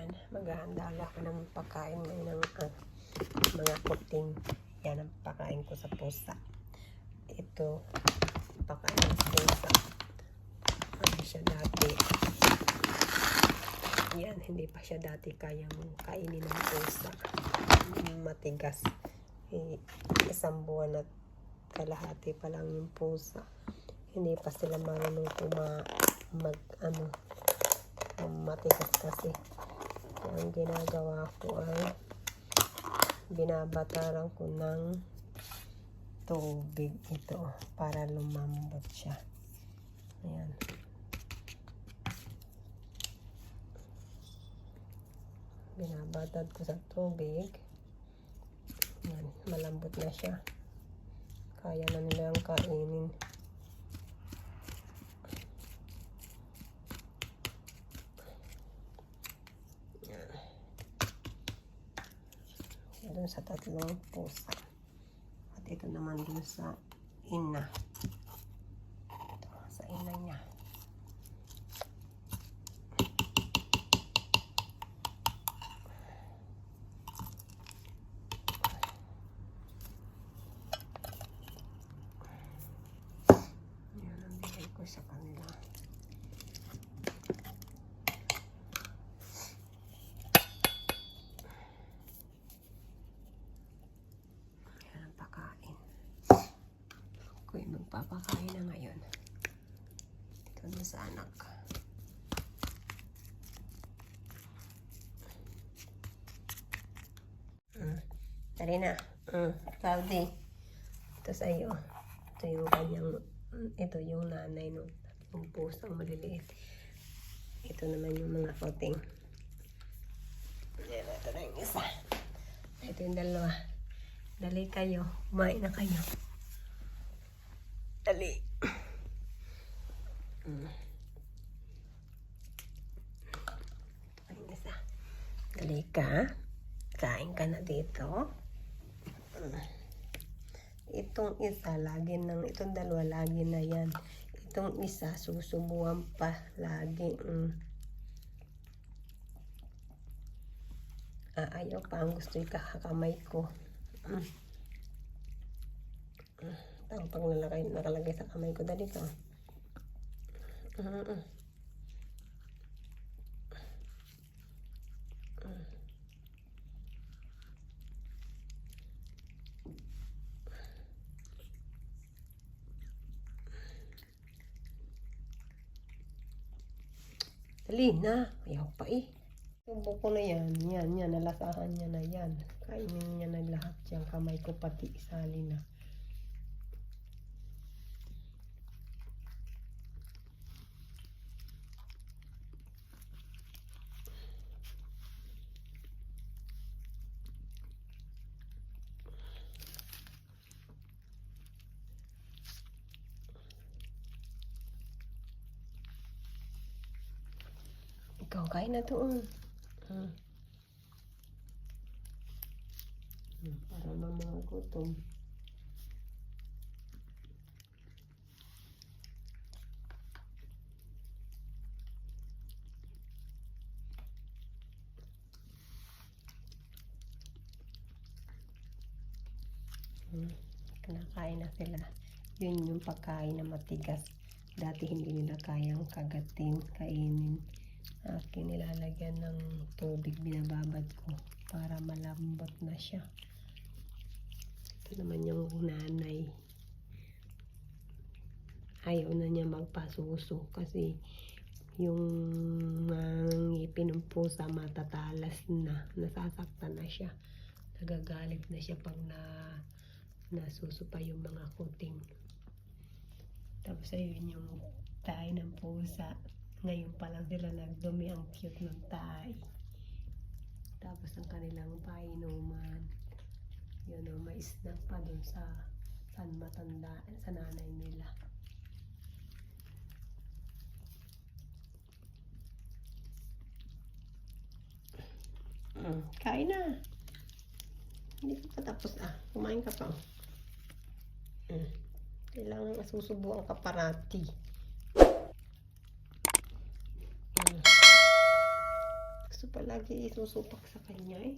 Ayan, maghahanda ako ng pagkain ngayon ng mga kuting. Yan ang pakain ko sa pusa. Ito, pakain ng pusa. Ano siya dati? Yan, hindi pa siya dati kayang kainin ng pusa. Matigas. Isang buwan at kalahati pa lang yung pusa. Hindi pa sila marunong matigas kasi. Ang ginagawa ko ay binabataran ko ng tubig ito para lumambot siya. Ayan. Binabatad ko sa tubig. Ayan, malambot na siya. Kaya na nilang kainin. Doon sa tatlong pusa. At ito naman doon sa ina. Ito, sa ina niya. Yan ang bigay ko sa kanila. Magpapakain na ngayon. Ito na sa anak. Tari na. Cloudy. Ito sa iyo. Ito yung kanyang, ito yung nanay ng tatlong pusang maliliit. Ito naman yung mga kuting. Ito na yung isa. Ito yung dalawa. Dali kayo. Kumain na kayo. Dali. Ang isa. Dali ka. Kain ka na dito. Itong isa, itong dalawa, lagi na yan. Itong isa, susubuan pa. Lagi. Ayaw pa. Ang gusto yung kakakamay ko. Pag nakalagay sa kamay ko, dali ka. Dali na. Ayaw pa eh. Subo ko na yan. Yan. Nalasahan niya na yan. Kainin niya na lahat yung kamay ko, pati isali na. Ikaw, kain na doon. Para na mga gutom. Kinakain na sila. Yun yung pagkain na matigas. Dati hindi nila kayang kagatin, kainin. Aking nilalagyan ng tubig, binababad ko para malambot na siya. Ito naman yung nanay. Ayaw na niya magpasuso kasi yung ngipin ng pusa matatalas na. Nasasaktan na siya. Nagagalit na siya pag nasuso pa yung mga kuting. Tapos ayun yung tayo ng pusa. Ngayon pa lang sila nagdumi, ang cute ng tayo. Tapos ang kanilang painuman. Yun o, may snack pa dun sa matanda, sa nanay nila. Kain na. Hindi ka pa tapos kumain ka pa. Kailangan susubuan ka parati. puso palagi isusupak sa kanya eh.